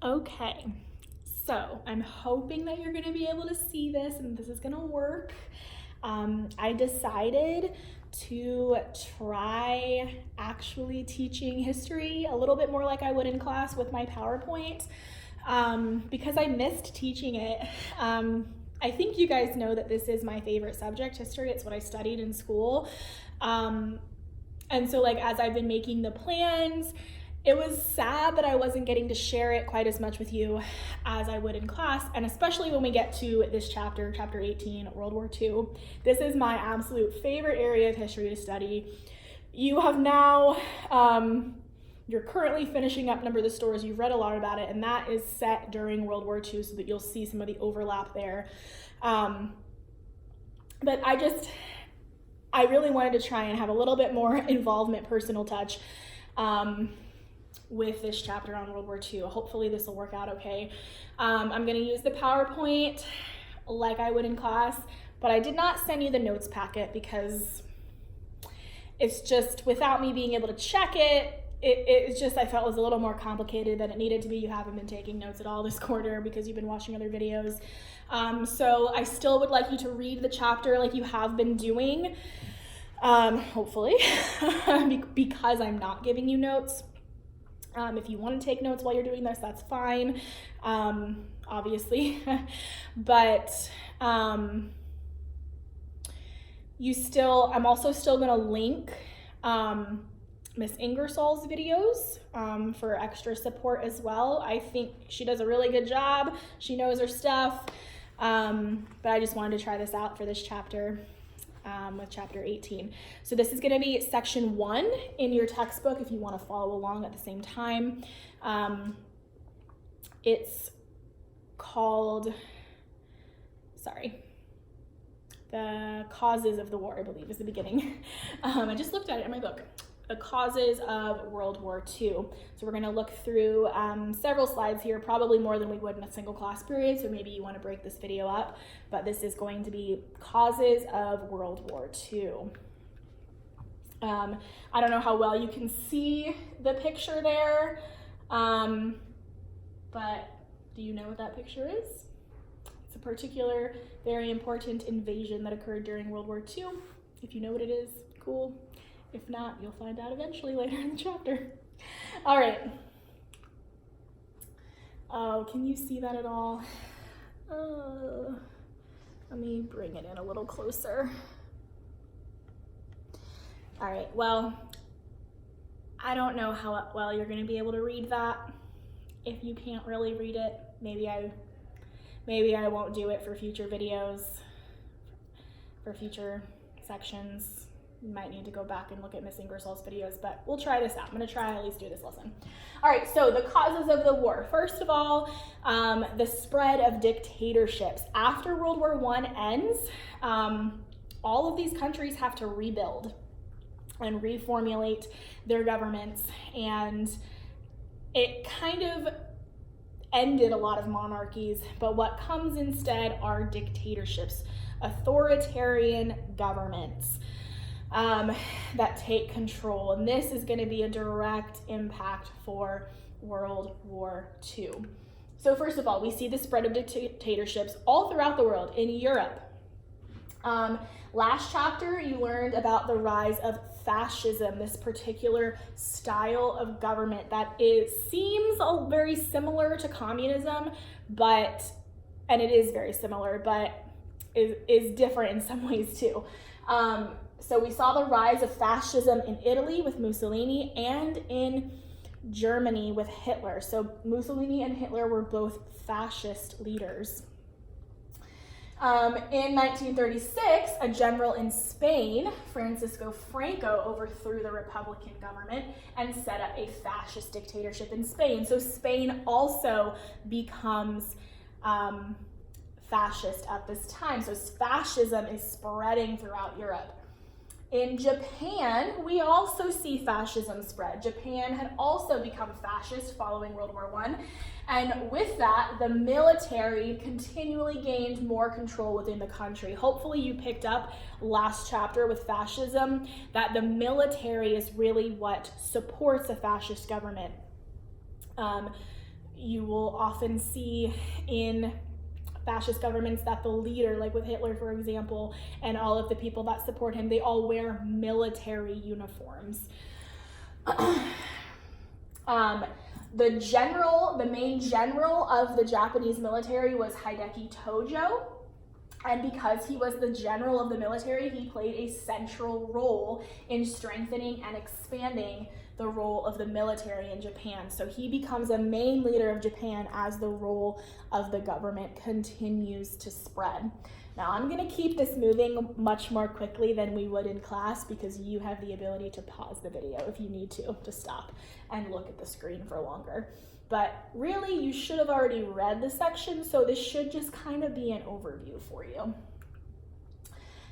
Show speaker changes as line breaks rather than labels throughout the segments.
Okay, so I'm hoping that you're gonna be able to see this and this is gonna work. I decided to try actually teaching history a little bit more like I would in class with my PowerPoint because I missed teaching it. I think you guys know that this is my favorite subject, history. It's what I studied in school. And so like as I've been making the plans, it was sad that I wasn't getting to share it quite as much with you as I would in class, and especially when we get to this chapter, chapter 18, World War II. This is my absolute favorite area of history to study. You have now, you're currently finishing up Number of the Stores. You've read a lot about it, and that is set during World War II, so that you'll see some of the overlap there. But I really wanted to try and have a little bit more involvement, personal touch, with this chapter on World War II. Hopefully this will work out okay. I'm gonna use the PowerPoint like I would in class, but I did not send you the notes packet because it's just, without me being able to check it, it's just, I felt it was a little more complicated than it needed to be. You haven't been taking notes at all this quarter because you've been watching other videos. So I still would like you to read the chapter like you have been doing, hopefully, because I'm not giving you notes. If you want to take notes while you're doing this, that's fine, obviously, but I'm also still going to link Miss Ingersoll's videos for extra support as well. I think she does a really good job. She knows her stuff, but I just wanted to try this out for this chapter. With chapter 18. So this is going to be section 1 in your textbook if you want to follow along at the same time. It's called, The Causes of the War, I believe is the beginning. I just looked at it in my book. The Causes of World War II. So we're going to look through several slides here, probably more than we would in a single class period, so maybe you want to break this video up, but this is going to be Causes of World War II. I don't know how well you can see the picture there, but do you know what that picture is? It's a particular, very important invasion that occurred during World War II. If you know what it is, cool. If not, you'll find out eventually later in the chapter. All right. Oh, can you see that at all? Let me bring it in a little closer. All right, well, I don't know how well you're gonna be able to read that. If you can't really read it, maybe I won't do it for future videos, for future sections. You might need to go back and look at Miss Ingersoll's videos, but we'll try this out. I'm gonna try at least do this lesson. All right, so the causes of the war. First of all, the spread of dictatorships. After World War I ends, all of these countries have to rebuild and reformulate their governments, and it kind of ended a lot of monarchies, but what comes instead are dictatorships, authoritarian governments. That take control, and this is going to be a direct impact for World War II. So first of all, we see the spread of dictatorships all throughout the world, in Europe. Last chapter, you learned about the rise of fascism, this particular style of government that seems very similar to communism, and it is very similar, but is different in some ways too. So we saw the rise of fascism in Italy with Mussolini and in Germany with Hitler. So Mussolini and Hitler were both fascist leaders. In 1936, a general in Spain, Francisco Franco, overthrew the Republican government and set up a fascist dictatorship in Spain. So Spain also becomes fascist at this time. So fascism is spreading throughout Europe. In Japan, we also see fascism spread. Japan had also become fascist following World War I, and with that, the military continually gained more control within the country. Hopefully you picked up last chapter with fascism that the military is really what supports a fascist government. you will often see in fascist governments that the leader, like with Hitler, for example, and all of the people that support him, they all wear military uniforms. The main general of the Japanese military was Hideki Tojo. And because he was the general of the military, he played a central role in strengthening and expanding the role of the military in Japan. So he becomes a main leader of Japan as the role of the government continues to spread. Now I'm gonna keep this moving much more quickly than we would in class because you have the ability to pause the video if you need to stop and look at the screen for longer. But really, you should have already read the section, so this should just kind of be an overview for you.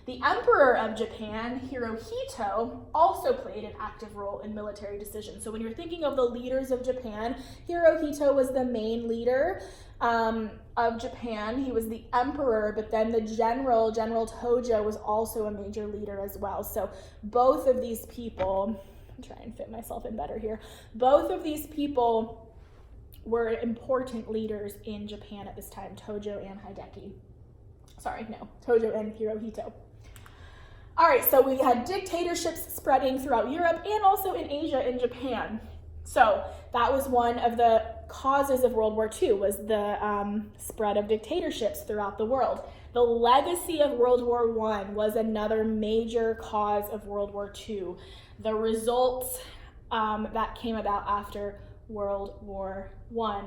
The Emperor of Japan, Hirohito, also played an active role in military decisions. So when you're thinking of the leaders of Japan, Hirohito was the main leader of Japan. He was the emperor, but then the General Tojo, was also a major leader as well. So both of these people, I'm trying to fit myself in better here, both of these people were important leaders in Japan at this time, Tojo and Hirohito. All right, so we had dictatorships spreading throughout Europe and also in Asia and Japan. So that was one of the causes of World War II, was the spread of dictatorships throughout the world. The legacy of World War I was another major cause of World War II. The results that came about after World War I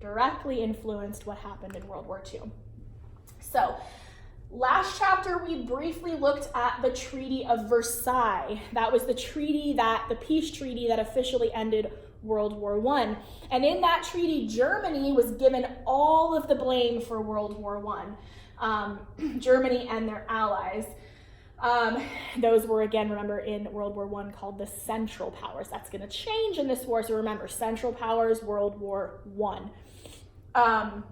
directly influenced what happened in World War II. So, last chapter we briefly looked at the Treaty of Versailles. That was the peace treaty that officially ended World War I. And in that treaty, Germany was given all of the blame for World War I. Germany and their allies. Those were, again, remember, in World War I called the Central Powers. That's going to change in this war, so remember, Central Powers, World War I.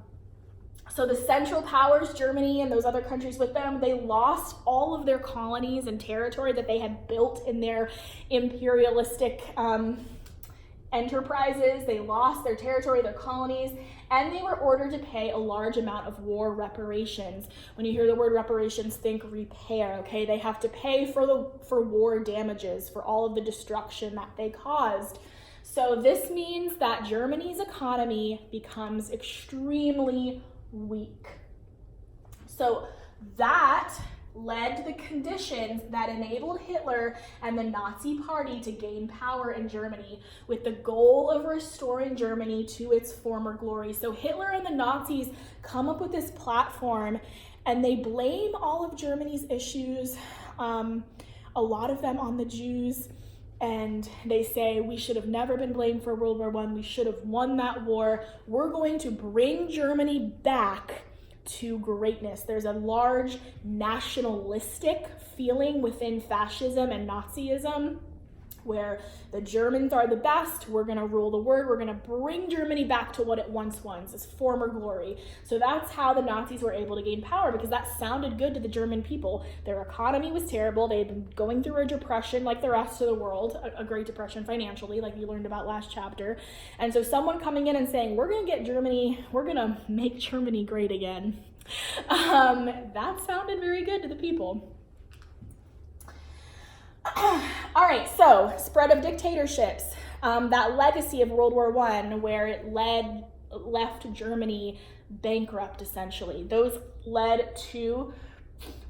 So the Central Powers, Germany and those other countries with them, they lost all of their colonies and territory that they had built in their imperialistic enterprises. They lost their territory, their colonies, and they were ordered to pay a large amount of war reparations. When you hear the word reparations, think repair, okay? They have to pay for war damages, for all of the destruction that they caused. So this means that Germany's economy becomes extremely weak. So that led to the conditions that enabled Hitler and the Nazi Party to gain power in Germany with the goal of restoring Germany to its former glory. So Hitler and the Nazis come up with this platform and they blame all of Germany's issues, a lot of them on the Jews, and they say we should have never been blamed for World War I. We should have won that war. We're going to bring Germany back to greatness. There's a large nationalistic feeling within fascism and Nazism where the Germans are the best, we're gonna rule the world, we're gonna bring Germany back to what it once was, its former glory. So that's how the Nazis were able to gain power, because that sounded good to the German people. Their economy was terrible, they had been going through a depression like the rest of the world, a Great Depression financially, like you learned about last chapter. And so someone coming in and saying, we're gonna make Germany great again. That sounded very good to the people. All right, so spread of dictatorships, that legacy of World War I, where it left Germany bankrupt essentially. Those led to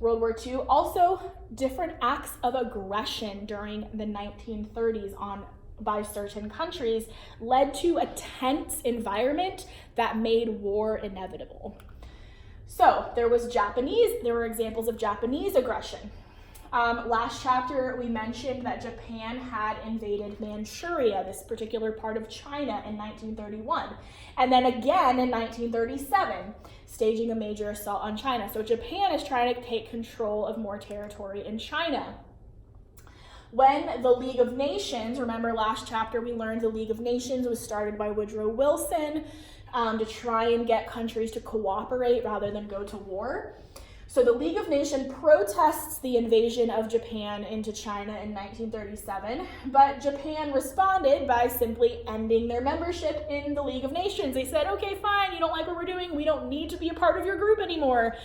World War II. Also, different acts of aggression during the 1930s by certain countries led to a tense environment that made war inevitable. So there were examples of Japanese aggression. Last chapter, we mentioned that Japan had invaded Manchuria, this particular part of China, in 1931. And then again in 1937, staging a major assault on China. So Japan is trying to take control of more territory in China. When the League of Nations, remember last chapter we learned the League of Nations was started by Woodrow Wilson to try and get countries to cooperate rather than go to war. So the League of Nations protests the invasion of Japan into China in 1937, but Japan responded by simply ending their membership in the League of Nations. They said, okay, fine, you don't like what we're doing, we don't need to be a part of your group anymore,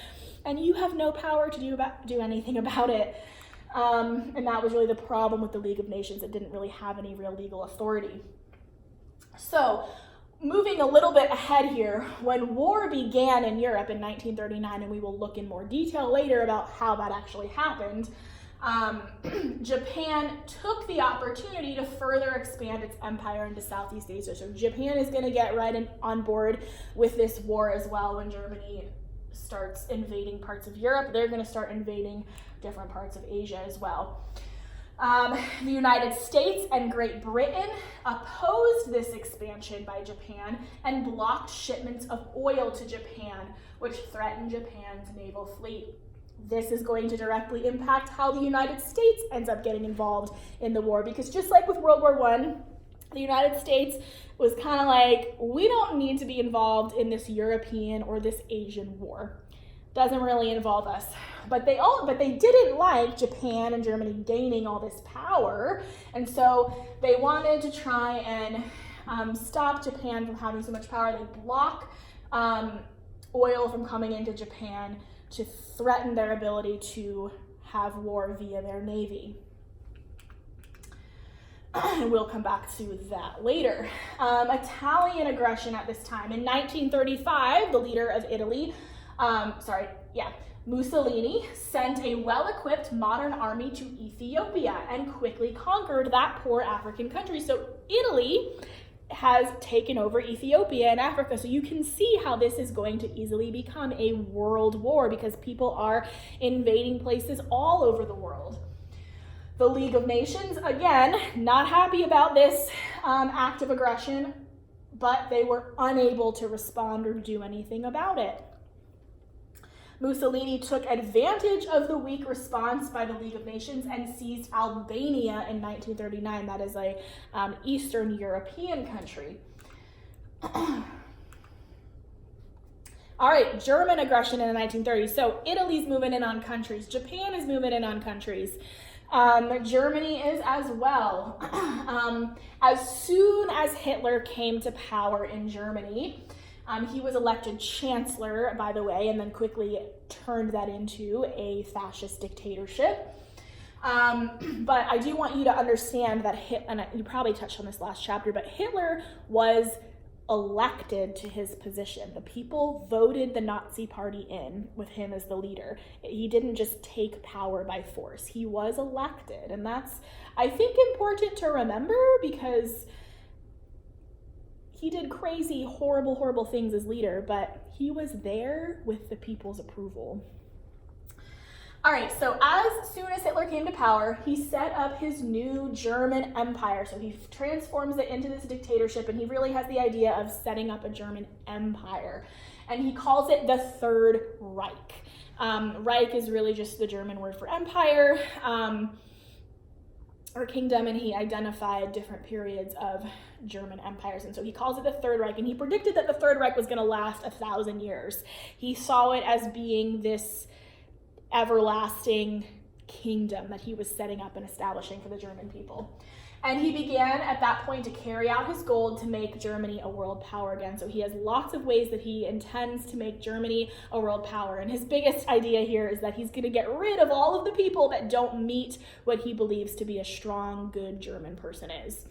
and you have no power to do anything about it. And that was really the problem with the League of Nations. It didn't really have any real legal authority. So, moving a little bit ahead here, when war began in Europe in 1939, and we will look in more detail later about how that actually happened, Japan took the opportunity to further expand its empire into Southeast Asia. So Japan is going to get right on board with this war as well. When Germany starts invading parts of Europe, they're going to start invading different parts of Asia as well. The United States and Great Britain opposed this expansion by Japan and blocked shipments of oil to Japan, which threatened Japan's naval fleet. This is going to directly impact how the United States ends up getting involved in the war, because just like with World War I, the United States was kind of like, we don't need to be involved in this European or this Asian war. Doesn't really involve us. But they didn't like Japan and Germany gaining all this power, and so they wanted to try and stop Japan from having so much power. They block oil from coming into Japan to threaten their ability to have war via their navy. And we'll come back to that later. Italian aggression at this time. In 1935, the leader of Italy, Mussolini sent a well-equipped modern army to Ethiopia and quickly conquered that poor African country. So Italy has taken over Ethiopia and Africa. So you can see how this is going to easily become a world war, because people are invading places all over the world. The League of Nations, again, not happy about this act of aggression, but they were unable to respond or do anything about it. Mussolini took advantage of the weak response by the League of Nations and seized Albania in 1939. That is a Eastern European country. All right, German aggression in the 1930s. So Italy's moving in on countries. Japan is moving in on countries. Germany is as well. As soon as Hitler came to power in Germany, he was elected chancellor, by the way, and then quickly turned that into a fascist dictatorship. But I do want you to understand that and you probably touched on this last chapter, but Hitler was elected to his position. The people voted the Nazi party in with him as the leader. He didn't just take power by force. He was elected, and that's, I think, important to remember, because he did crazy, horrible, horrible things as leader, but he was there with the people's approval. All right, so as soon as Hitler came to power, he set up his new German empire. So he transforms it into this dictatorship, and he really has the idea of setting up a German empire. And he calls it the Third Reich. Reich is really just the German word for empire or kingdom, and he identified different periods of German empires. And so he calls it the Third Reich, and he predicted that the Third Reich was going to last 1,000 years. He saw it as being this everlasting kingdom that he was setting up and establishing for the German people. And he began at that point to carry out his goal to make Germany a world power again. So he has lots of ways that he intends to make Germany a world power. And his biggest idea here is that he's going to get rid of all of the people that don't meet what he believes to be a strong, good German person is.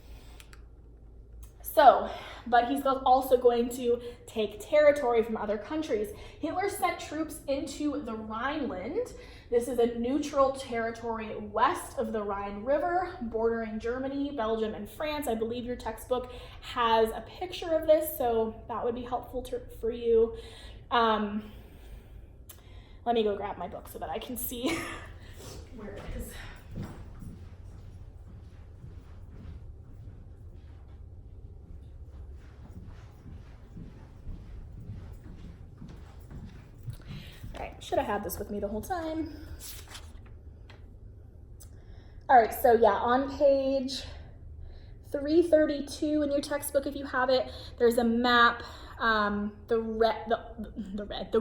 So, but he's also going to take territory from other countries. Hitler sent troops into the Rhineland. This is a neutral territory west of the Rhine River, bordering Germany, Belgium, and France. I believe your textbook has a picture of this, so that would be helpful for you. Let me go grab my book so that I can see where it is. All right, should have had this with me the whole time. All right, so yeah, on page 332 in your textbook, if you have it, there's a map The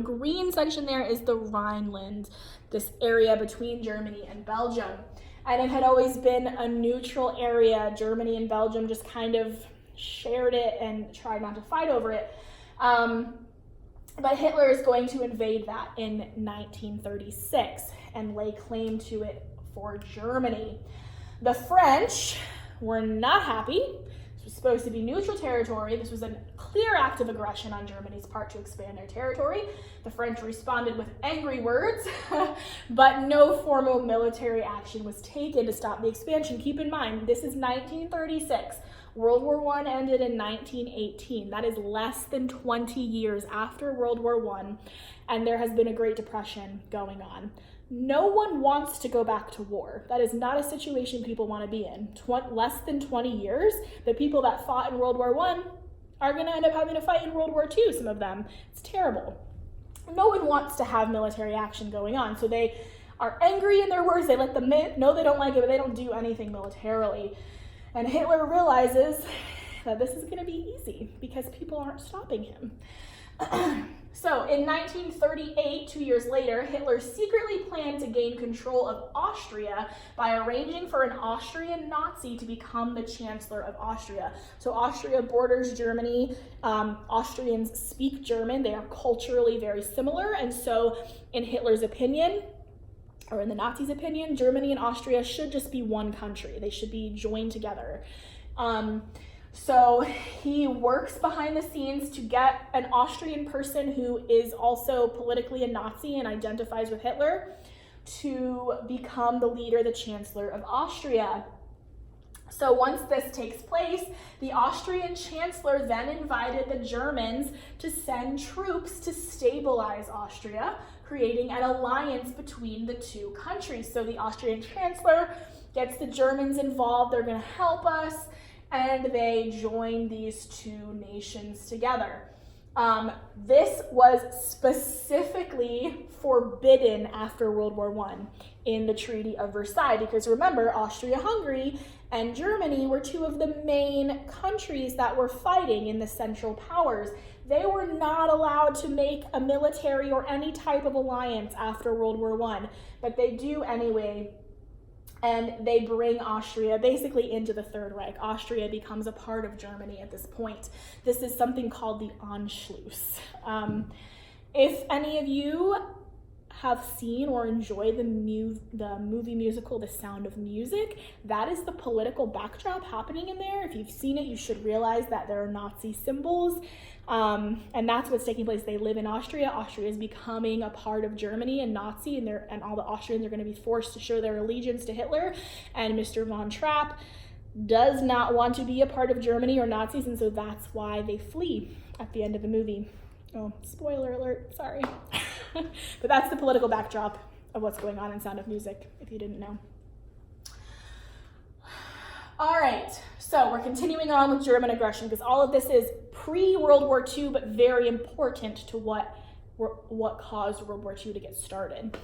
green section there is the Rhineland, this area between Germany and Belgium. And it had always been a neutral area. Germany and Belgium just kind of shared it and tried not to fight over it. But Hitler is going to invade that in 1936 and lay claim to it for Germany. The French were not happy. This was supposed to be neutral territory. This was a clear act of aggression on Germany's part to expand their territory. The French responded with angry words, but no formal military action was taken to stop the expansion. Keep in mind, this is 1936. World War I ended in 1918. That is less than 20 years after World War I, and there has been a Great Depression going on. No one wants to go back to war. That is not a situation people want to be in. Less than 20 years, the people that fought in World War I are going to end up having to fight in World War II, some of them. It's terrible. No one wants to have military action going on, so they are angry in their words. They let them know they don't like it, but they don't do anything militarily. And Hitler realizes that this is going to be easy because people aren't stopping him. So in 1938, 2 years later, Hitler secretly planned to gain control of Austria by arranging for an Austrian Nazi to become the Chancellor of Austria. So Austria borders Germany. Austrians speak German. They are culturally very similar. And so in Hitler's opinion, or in the Nazis' opinion, Germany and Austria should just be one country. They should be joined together. So he works behind the scenes to get an Austrian person who is also politically a Nazi and identifies with Hitler to become the leader, the Chancellor of Austria. So once this takes place, the Austrian Chancellor then invited the Germans to send troops to stabilize Austria, creating an alliance between the two countries. So the Austrian Chancellor gets the Germans involved. They're going to help us. And they join these two nations together. This was specifically forbidden after World War I in the Treaty of Versailles, because remember, Austria-Hungary and Germany were two of the main countries that were fighting in the Central Powers. They were not allowed to make a military or any type of alliance after World War I, but they do anyway. And they bring Austria basically into the Third Reich. Austria becomes a part of Germany at this point. This is something called the Anschluss. If any of you have seen or enjoyed the movie musical The Sound of Music, that is the political backdrop happening in there. If you've seen it, you should realize that there are Nazi symbols. And that's what's taking place. They live in Austria. Austria is becoming a part of Germany and Nazi, and all the Austrians are going to be forced to show their allegiance to Hitler. And Mr. von Trapp does not want to be a part of Germany or Nazis, and so that's why they flee at the end of the movie. Oh, spoiler alert, sorry. But that's the political backdrop of what's going on in Sound of Music, if you didn't know. All right, so we're continuing on with German aggression because all of this is pre-World War II, but very important to what caused World War II to get started.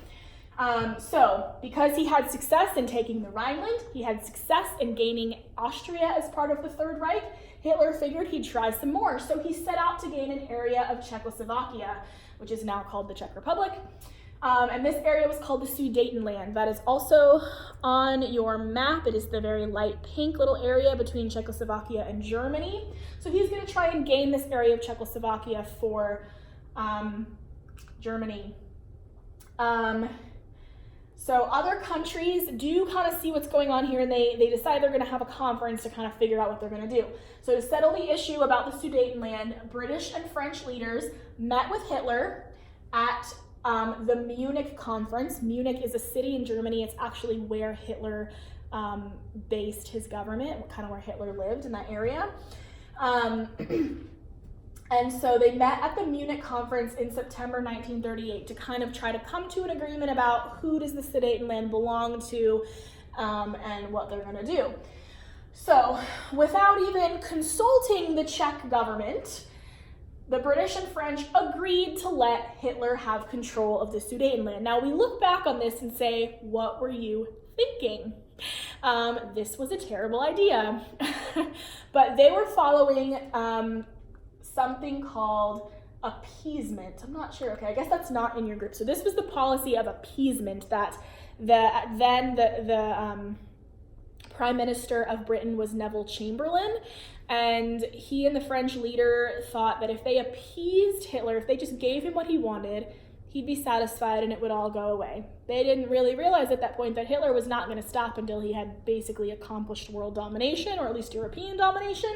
So because he had success in taking the Rhineland, he had success in gaining Austria as part of the Third Reich, Hitler figured he'd try some more. So he set out to gain an area of Czechoslovakia, which is now called the Czech Republic. And this area was called the Sudetenland. That is also on your map. It is the very light pink little area between Czechoslovakia and Germany. So he's going to try and gain this area of Czechoslovakia for Germany. So other countries do kind of see what's going on here, and they decide they're going to have a conference to kind of figure out what they're going to do. So to settle the issue about the Sudetenland, British and French leaders met with Hitler at the Munich conference. Munich is a city in Germany. It's actually where Hitler based his government, kind of where Hitler lived in that area. And so they met at the Munich conference in September 1938 to kind of try to come to an agreement about who does the Sudetenland belong to and what they're going to do. So without even consulting the Czech government, the British and French agreed to let Hitler have control of the Sudetenland. Now we look back on this and say, what were you thinking? This was a terrible idea. But they were following something called appeasement. I'm not sure. Okay, I guess that's not in your group. So this was the policy of appeasement that the Prime Minister of Britain was Neville Chamberlain, and he and the French leader thought that if they appeased Hitler, if they just gave him what he wanted, he'd be satisfied and it would all go away. They didn't really realize at that point that Hitler was not going to stop until he had basically accomplished world domination, or at least European domination.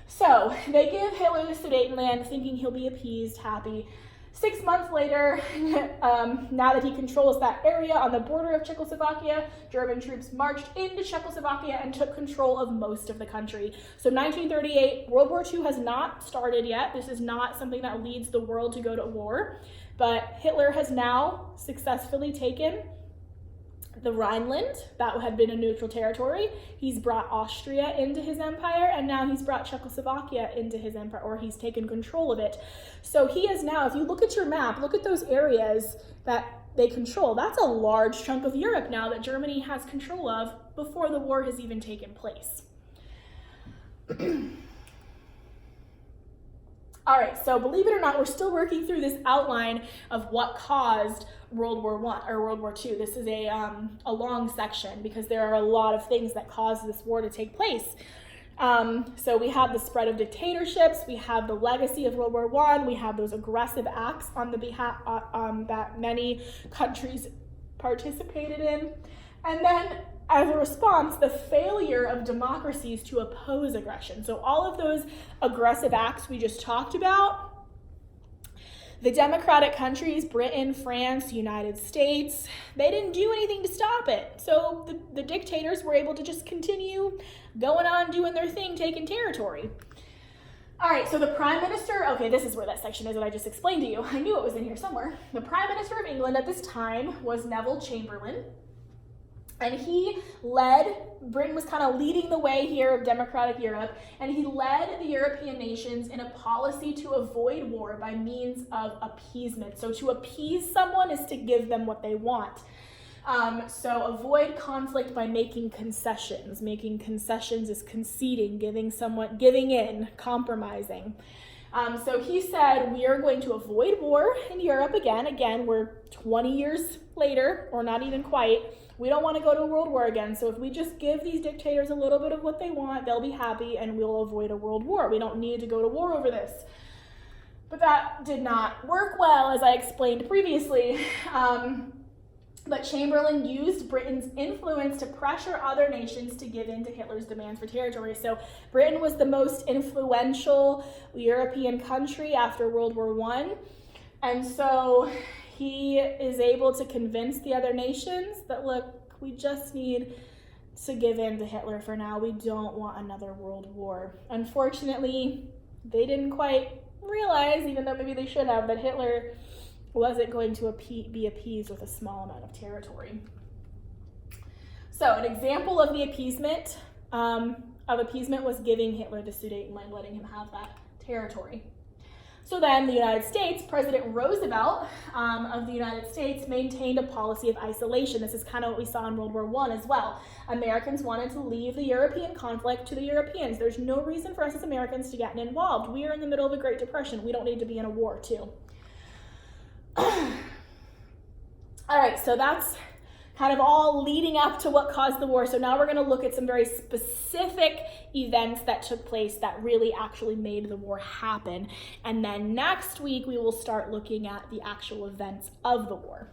So they give Hitler the Sudetenland, thinking he'll be appeased, happy. 6 months later, now that he controls that area on the border of Czechoslovakia, German troops marched into Czechoslovakia and took control of most of the country. So 1938, World War II has not started yet. This is not something that leads the world to go to war, but Hitler has now successfully taken the Rhineland, that had been a neutral territory. He's brought Austria into his empire, and now he's brought Czechoslovakia into his empire, or he's taken control of it. So he is now, if you look at your map, look at those areas that they control. That's a large chunk of Europe now that Germany has control of before the war has even taken place. All right, so believe it or not, we're still working through this outline of what caused World War I or World War II. This is a long section because there are a lot of things that caused this war to take place. So we have the spread of dictatorships, we have the legacy of World War I, we have those aggressive acts on the behalf that many countries participated in, and then as a response, the failure of democracies to oppose aggression. So all of those aggressive acts we just talked about, the democratic countries, Britain, France, United States, they didn't do anything to stop it. So the dictators were able to just continue going on doing their thing, taking territory. All right, so the Prime Minister, okay, this is where that section is that I just explained to you. I knew it was in here somewhere. The Prime Minister of England at this time was Neville Chamberlain. And he Britain was kind of leading the way here of democratic Europe, and he led the European nations in a policy to avoid war by means of appeasement. So to appease someone is to give them what they want. So avoid conflict by making concessions. Making concessions is conceding, giving in, compromising. So he said, we are going to avoid war in Europe again. Again, we're 20 years later, or not even quite. We don't want to go to a world war again, so if we just give these dictators a little bit of what they want, they'll be happy and we'll avoid a world war. We don't need to go to war over this. But that did not work well, as I explained previously. But Chamberlain used Britain's influence to pressure other nations to give in to Hitler's demands for territory. So Britain was the most influential European country after World War I. And so he is able to convince the other nations that, look, we just need to give in to Hitler for now. We don't want another world war. Unfortunately, they didn't quite realize, even though maybe they should have, that Hitler wasn't going to be appeased with a small amount of territory. So an example of the appeasement was giving Hitler the Sudetenland, letting him have that territory. So then the United States, President Roosevelt of the United States maintained a policy of isolation. This is kind of what we saw in World War I as well. Americans wanted to leave the European conflict to the Europeans. There's no reason for us as Americans to get involved. We are in the middle of a Great Depression. We don't need to be in a war too. All right, so that's kind of all leading up to what caused the war. So now we're going to look at some very specific events that took place that really actually made the war happen. And then next week, we will start looking at the actual events of the war.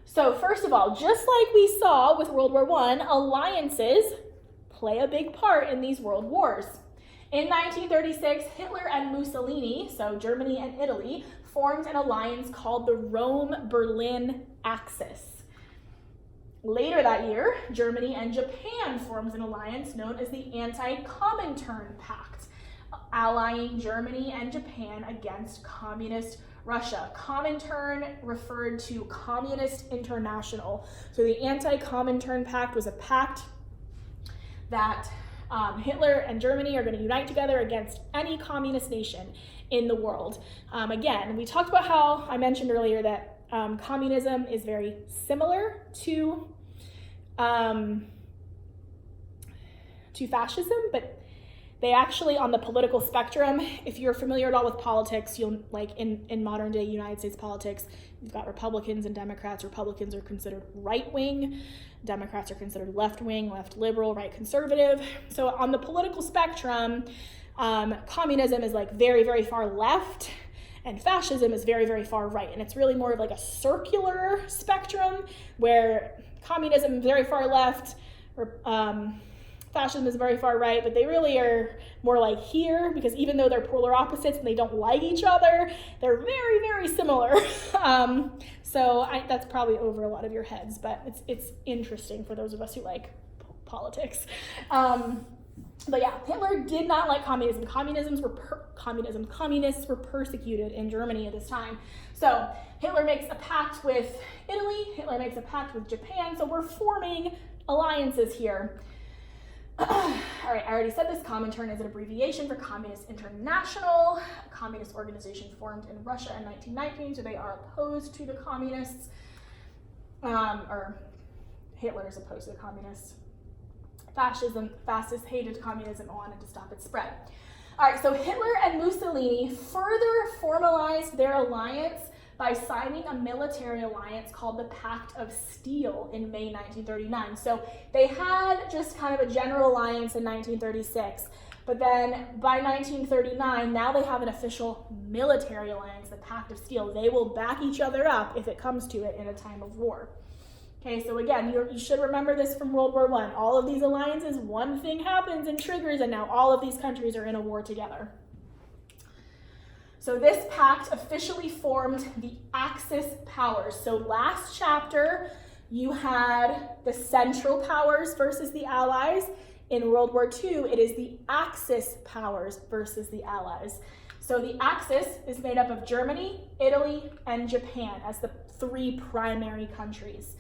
So first of all, just like we saw with World War I, alliances play a big part in these world wars. In 1936, Hitler and Mussolini, so Germany and Italy, formed an alliance called the Rome-Berlin Axis. Later that year, Germany and Japan formed an alliance known as the Anti-Comintern Pact, allying Germany and Japan against communist Russia. Comintern referred to Communist International. So the Anti-Comintern Pact was a pact that Hitler and Germany are going to unite together against any communist nation in the world. Again, we talked about how I mentioned earlier that communism is very similar to fascism, but they actually, on the political spectrum, if you're familiar at all with politics, you'll like in modern day United States politics, you've got Republicans and Democrats. Republicans are considered right-wing. Democrats are considered left-wing, left liberal, right conservative. So on the political spectrum, communism is like very, very far left, and fascism is very, very far right. And it's really more of like a circular spectrum where communism is very far left, fascism is very far right, but they really are more like here, because even though they're polar opposites and they don't like each other, they're very, very similar. That's probably over a lot of your heads, but it's interesting for those of us who like politics. But yeah, Hitler did not like communism. Communists were persecuted in Germany at this time. So Hitler makes a pact with Italy. Hitler makes a pact with Japan. So we're forming alliances here. All right, I already said this. Comintern is an abbreviation for Communist International, a communist organization formed in Russia in 1919. So they are opposed to the communists, or Hitler is opposed to the communists. Fascists hated communism and wanted to stop its spread. All right, so Hitler and Mussolini further formalized their alliance by signing a military alliance called the Pact of Steel in May 1939. So they had just kind of a general alliance in 1936, but then by 1939, now they have an official military alliance, the Pact of Steel. They will back each other up if it comes to it in a time of war. Okay, so again, you should remember this from World War I. All of these alliances, one thing happens and triggers, and now all of these countries are in a war together. So this pact officially formed the Axis powers. So last chapter, you had the Central powers versus the Allies. In World War II, it is the Axis powers versus the Allies. So the Axis is made up of Germany, Italy, and Japan as the three primary countries,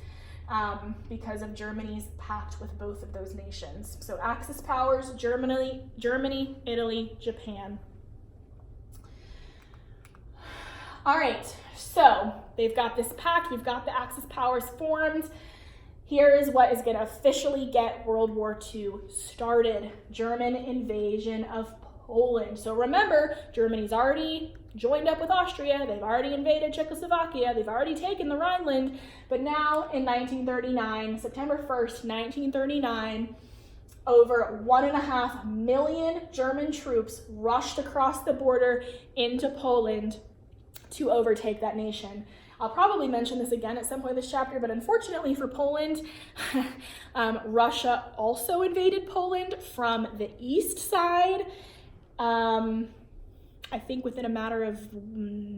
because of Germany's pact with both of those nations. So Axis powers, Germany, Italy, Japan. All right, so they've got this pact, we've got the Axis powers formed. Here is what is going to officially get World War II started: German invasion of Poland. So remember, Germany's already joined up with Austria, they've already invaded Czechoslovakia, they've already taken the Rhineland, but now in 1939, September 1st, 1939, over 1.5 million German troops rushed across the border into Poland to overtake that nation. I'll probably mention this again at some point in this chapter, but unfortunately for Poland, Russia also invaded Poland from the east side. I think within a matter of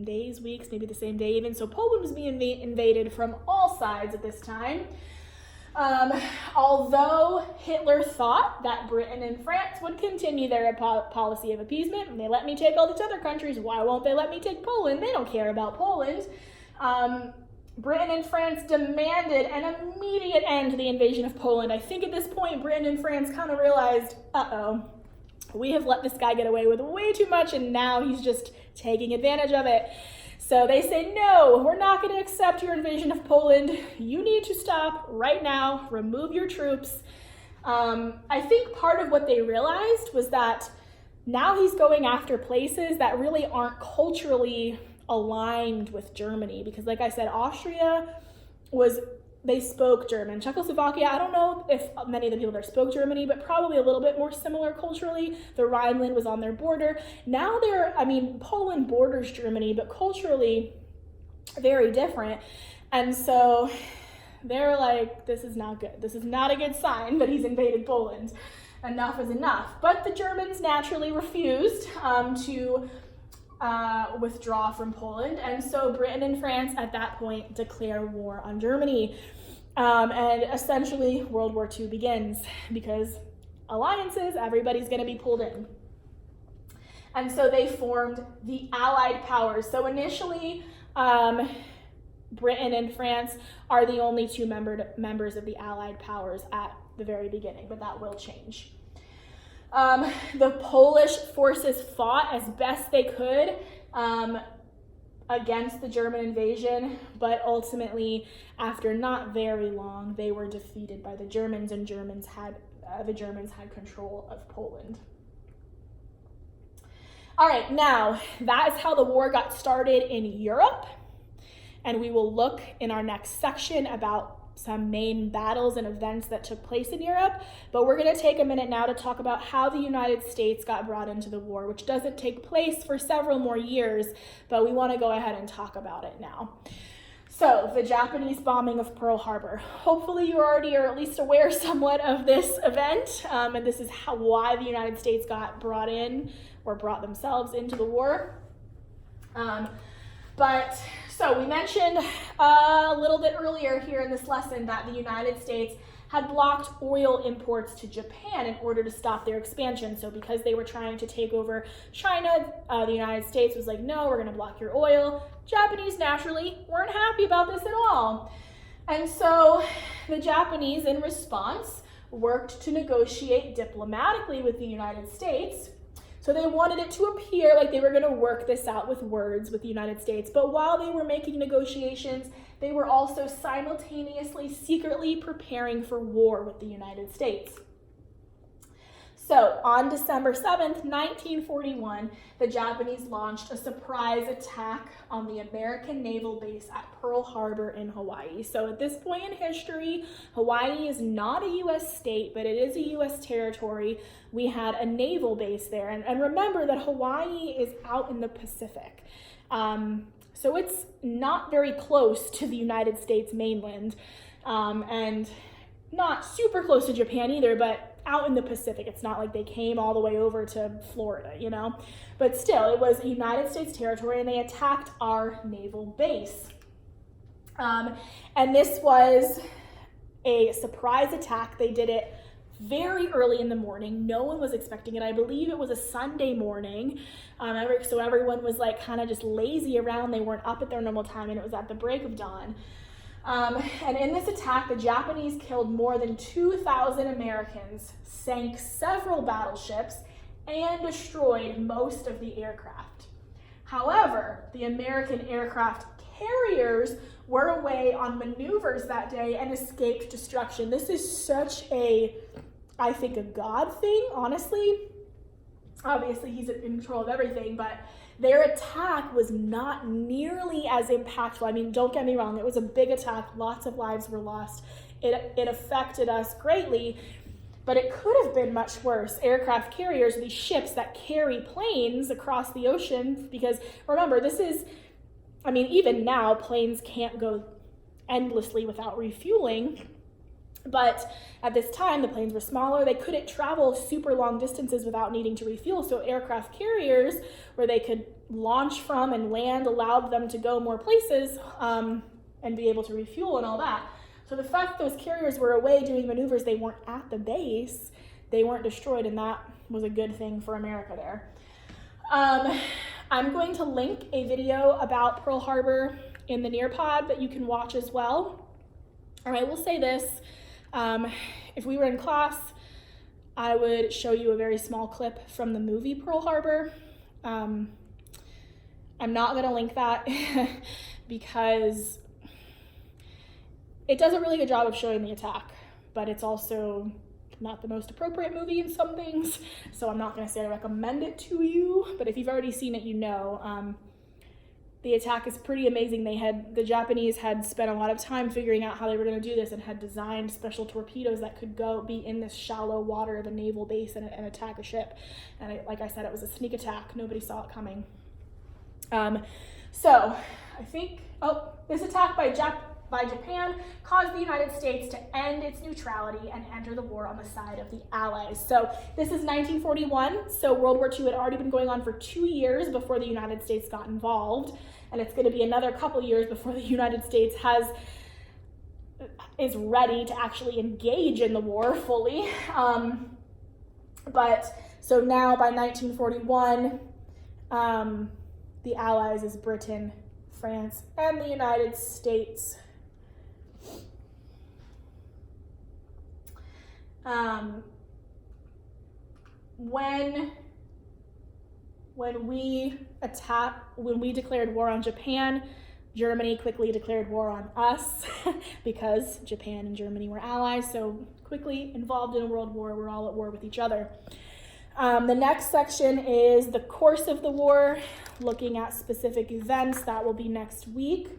days, weeks, maybe the same day even. So Poland was being invaded from all sides at this time. Although Hitler thought that Britain and France would continue their policy of appeasement, and they let me take all these other countries, why won't they let me take Poland? They don't care about Poland. Britain and France demanded an immediate end to the invasion of Poland. I think at this point, Britain and France kind of realized, we have let this guy get away with way too much, and now he's just taking advantage of it. So they say, no, we're not going to accept your invasion of Poland. You need to stop right now, remove your troops. I think part of what they realized was that now he's going after places that really aren't culturally aligned with Germany. Because like I said, Austria they spoke German. Czechoslovakia, I don't know if many of the people there spoke Germany, but probably a little bit more similar culturally. The Rhineland was on their border. Now Poland borders Germany, but culturally very different. And so they're like, this is not good. This is not a good sign that he's invaded Poland. Enough is enough. But the Germans naturally refused to withdraw from Poland, and so Britain and France at that point declare war on Germany, and essentially World War II begins, because alliances, everybody's going to be pulled in. And so they formed the Allied powers. So initially, Britain and France are the only two members of the Allied powers at the very beginning, but that will change. The Polish forces fought as best they could against the German invasion, but ultimately, after not very long, they were defeated by the Germans, and the Germans had control of Poland. All right, now that is how the war got started in Europe. And we will look in our next section about some main battles and events that took place in Europe. But we're going to take a minute now to talk about how the United States got brought into the war, which doesn't take place for several more years, but we want to go ahead and talk about it now. So, the Japanese bombing of Pearl Harbor. Hopefully you already are at least aware somewhat of this event, and this is why the United States got brought in, or brought themselves into the war. So we mentioned a little bit earlier here in this lesson that the United States had blocked oil imports to Japan in order to stop their expansion. So because they were trying to take over China, the United States was like, no, we're going to block your oil. Japanese naturally weren't happy about this at all. And so the Japanese, in response, worked to negotiate diplomatically with the United States. So they wanted it to appear like they were going to work this out with words with the United States. But while they were making negotiations, they were also simultaneously secretly preparing for war with the United States. So on December 7th, 1941, the Japanese launched a surprise attack on the American naval base at Pearl Harbor in Hawaii. So at this point in history, Hawaii is not a U.S. state, but it is a U.S. territory. We had a naval base there. And remember that Hawaii is out in the Pacific. So it's not very close to the United States mainland, and not super close to Japan either, but out in the Pacific. It's not like they came all the way over to Florida, you know? But still, it was United States territory, and they attacked our naval base. And this was a surprise attack. They did it very early in the morning. No one was expecting it. I believe it was a Sunday morning. So everyone was like kind of just lazy around. They weren't up at their normal time, and it was at the break of dawn. And in this attack, the Japanese killed more than 2,000 Americans, sank several battleships, and destroyed most of the aircraft. However, the American aircraft carriers were away on maneuvers that day and escaped destruction. This is such I think, a God thing, honestly. Obviously, he's in control of everything, but their attack was not nearly as impactful. I mean, don't get me wrong, it was a big attack. Lots of lives were lost. It affected us greatly, but it could have been much worse. Aircraft carriers are these ships that carry planes across the ocean, because remember, even now, planes can't go endlessly without refueling. But at this time, the planes were smaller. They couldn't travel super long distances without needing to refuel. So aircraft carriers, where they could launch from and land, allowed them to go more places and be able to refuel and all that. So the fact that those carriers were away doing maneuvers, they weren't at the base, they weren't destroyed, and that was a good thing for America there. I'm going to link a video about Pearl Harbor in the Nearpod that you can watch as well. And I will say this. If we were in class, I would show you a very small clip from the movie Pearl Harbor. I'm not going to link that because it does a really good job of showing the attack, but it's also not the most appropriate movie in some things, so I'm not going to say I recommend it to you, but if you've already seen it, you know. The attack is pretty amazing. The Japanese had spent a lot of time figuring out how they were going to do this and had designed special torpedoes that could be in this shallow water of a naval base and attack a ship. And like I said, it was a sneak attack. Nobody saw it coming. So I think, this attack by Japan caused the United States to end its neutrality and enter the war on the side of the Allies. So this is 1941, so World War II had already been going on for 2 years before the United States got involved, and it's going to be another couple years before the United States is ready to actually engage in the war fully. So now by 1941, the Allies is Britain, France, and the United States. When we declared war on Japan, Germany quickly declared war on us because Japan and Germany were allies, so quickly involved in a world war. We're all at war with each other. The next section is the course of the war, looking at specific events. That will be next week.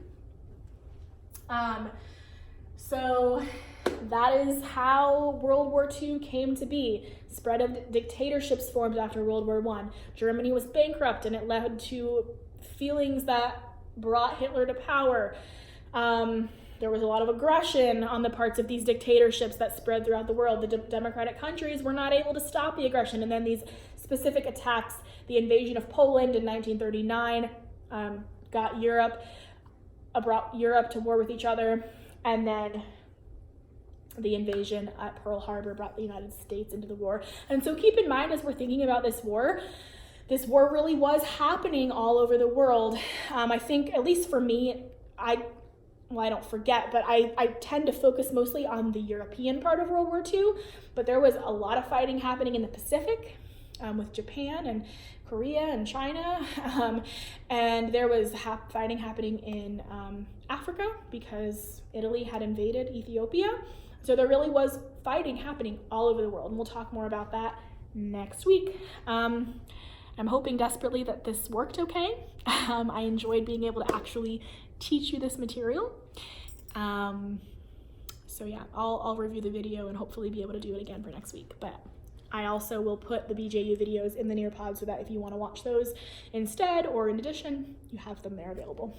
So that is how World War II came to be. Spread of dictatorships formed after World War I. Germany was bankrupt, and it led to feelings that brought Hitler to power. There was a lot of aggression on the parts of these dictatorships that spread throughout the world. The democratic countries were not able to stop the aggression, and then these specific attacks, the invasion of Poland in 1939, brought Europe to war with each other, and then the invasion at Pearl Harbor brought the United States into the war. And so keep in mind, as we're thinking about this war really was happening all over the world. I think, at least for me, I don't forget, but I tend to focus mostly on the European part of World War II, but there was a lot of fighting happening in the Pacific, with Japan and Korea and China, and there was fighting happening in Africa because Italy had invaded Ethiopia. So there really was fighting happening all over the world, and we'll talk more about that next week. I'm hoping desperately that this worked okay. I enjoyed being able to actually teach you this material. So yeah, I'll review the video and hopefully be able to do it again for next week. But I also will put the BJU videos in the Nearpod so that if you want to watch those instead or in addition, you have them there available.